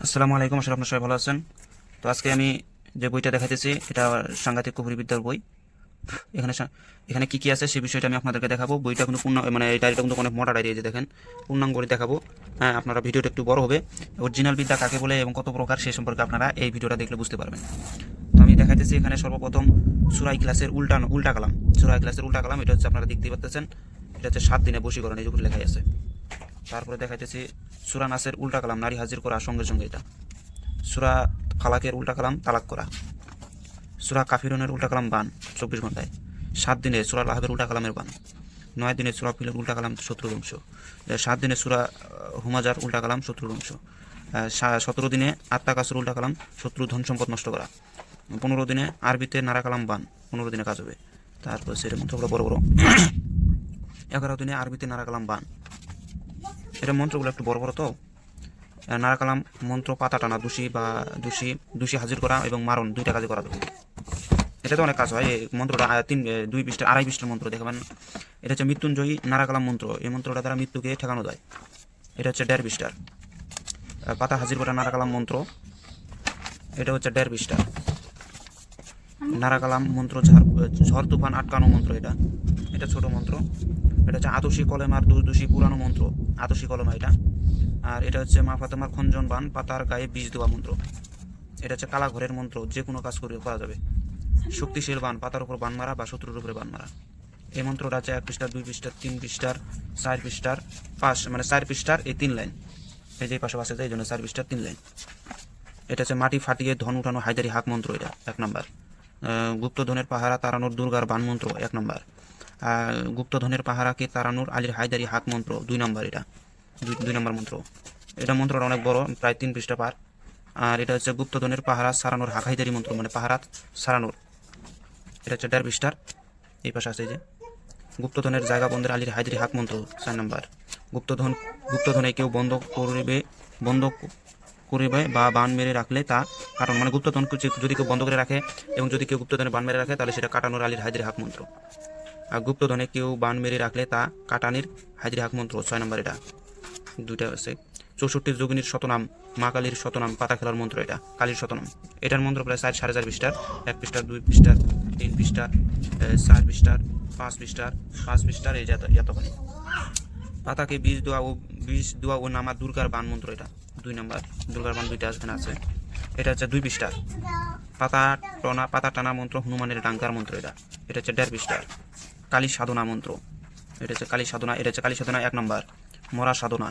আসসালামু আলাইকুম, আসলে আপনার সবাই ভালো আছেন। তো আজকে আমি যে বইটা দেখাইতেছি এটা সাংঘাতিক কুফরি বিদ্যার বই। এখানে এখানে কি কি আছে সেই বিষয়টা আমি আপনাদেরকে দেখাবো। বইটা কিন্তু মানে এই ডায়েরিটা কিন্তু অনেক মোটা ডায়েরি, এই যে দেখেন পূর্ণাঙ্গ বই দেখাবো। হ্যাঁ, আপনারা ভিডিওটা একটু বড় হবে। অরিজিনাল বিদ্যা কাকে বলে এবং কত প্রকার সেই সম্পর্কে আপনারা এই ভিডিওটা দেখলে বুঝতে পারবেন। তো আমি দেখাইতেছি এখানে সর্বপ্রথম সূরা ইখলাসের উল্টা কালাম। সূরা ইখলাসের উল্টা কালাম এটা হচ্ছে আপনারা দেখতেই পাচ্ছেন। এটা হচ্ছে 7 দিনে বশীকরণ, এই যে উপরে লেখাই আছে। তারপরে দেখাইতেছি সূরা নাসের উল্টা কালাম, নারী হাজির করা সঙ্গে সঙ্গে এটা। সূরা ফালাকের উল্টা কালাম, তালাক করা। সূরা কাফিরুনের উল্টা কালাম, বান 24 ঘন্টায়। 7 দিনে সূরা লাহাবের উল্টা কালামের বান। 9 দিনে সূরা ফিলের উল্টা কালাম, শত্রু ধ্বংস। 7 দিনে সূরা হুমাজার উল্টা কালাম, শত্রু ধ্বংস। 17 দিনে আত্মাকাসুর উল্টা কালাম, শত্রু ধন সম্পদ নষ্ট করা। 15 দিনে আরবিতে নারা কালাম, বান 15 দিনে কাজ হবে। তারপর সেটা মন্ত্রগুলো বড় বড়। 11 দিনে আরবিতে নারা কালাম, বান। এটা মন্ত্রগুলো একটু বড় বড় তো। নারা কালাম মন্ত্র পাতা টানা, দোষী হাজির করা এবং মারণ, দুইটা কাজে করা যাবে। এটা তো অনেক কাজ হয়। এই মন্ত্রটা 2 পৃষ্ঠা 2.5 পৃষ্ঠার মন্ত্র দেখাবেন। এটা হচ্ছে মৃত্যুঞ্জয়ী নারা কালাম মন্ত্র। এই মন্ত্রটা দ্বারা মৃত্যুকে ঠেকানো যায়। এটা হচ্ছে 1.5 পৃষ্ঠার। পাতা হাজির করা নারা কালাম মন্ত্র, এটা হচ্ছে 1.5 পৃষ্ঠা। নারা কালাম মন্ত্র ঝড় তুফান আটকানো মন্ত্র, এটা এটা ছোট মন্ত্র। এটা হচ্ছে আতসী কলেমার দুর্দোষী পুরানো মন্ত্র, আতসী কলেমা এটা। আর এটা হচ্ছে মা ফাতেমার খঞ্জন বান, পাতার গায়ে বীজ দেওয়া মন্ত্র। এটা হচ্ছে কালা ঘরের মন্ত্র, যে কোনো কাজ করা যাবে। শক্তিশীল বান, পাতার উপর বান মারা বা শত্রুর উপরে বান মারা। এই মন্ত্রটা আছে 1 পৃষ্ঠার, 2 পৃষ্ঠার, 3 পৃষ্ঠার, 4 পৃষ্ঠার, 5 মানে 4 পৃষ্ঠার এই 3 লাইন। এই যে পাশে আছে, এই জন্য 4 পৃষ্ঠার 3 লাইন। এটা হচ্ছে মাটি ফাটিয়ে ধন উঠানো হায়দারি হাক মন্ত্র, এটা 1 নম্বর। গুপ্তধনের পাহারা তাড়ানোর দুর্গার বান মন্ত্র 1 নম্বর। গুপ্তধনের পাহারাকে তাড়ানোর আলীর হায়দারি হাক মন্ত্র 2 নম্বর, এটা 2 নম্বর মন্ত্র। এটা মন্ত্রটা অনেক বড়, প্রায় 3 পৃষ্ঠা পার। আর এটা হচ্ছে গুপ্তধনের পাহারা সারানোর হাক হায়দারি মন্ত্র, মানে পাহারা সারানোর। এটা হচ্ছে 1.5 পৃষ্ঠার। এই পাশে আছে যে গুপ্তধনের জায়গা বন্ধের আলীর হায়দারি হাক মন্ত্র 4 নম্বর। গুপ্তধনে কেউ বন্ধ করিবে বা বান মেরে রাখলে তা কারণ, মানে গুপ্তধন যদি কেউ বন্ধ করে রাখে এবং যদি কেউ গুপ্তধনে বান মেরে রাখে তাহলে সেটা কাটানোর আলীর হায়দারি হাক মন্ত্র। আর গুপ্তধনে কেউ বান মেরে রাখলে তা কাটানির হায়দারি হাক মন্ত্র 6 নম্বর। এটা দুইটা আছে। 64 যোগিনীর শতনাম, মা কালীর শতনাম, পাতা খেলার মন্ত্র, এটা কালীর শতনাম। এটার মন্ত্র প্রায় 4.5 পৃষ্ঠার। 1 পৃষ্ঠার, 2 পৃষ্ঠার, 3 পৃষ্ঠার, 4 পৃষ্ঠার, 5 পৃষ্ঠার, 5 পৃষ্ঠার, এই এতখানি। পাতাকে বীজ দোয়া ও নামা দুর্গার বান মন্ত্র, এটা 2 নম্বর। দুর্গার বান দুইটা এখানে আছে। এটা হচ্ছে 2 পৃষ্ঠার। পাতা টানা মন্ত্র হনুমানের ডাঙ্কার মন্ত্র, এটা এটা হচ্ছে 1.5 পৃষ্ঠার। কালী সাধনা মন্ত্র, এটা হচ্ছে কালী সাধনা। এটা হচ্ছে কালী সাধনা 1 নম্বর। মরা সাধনা,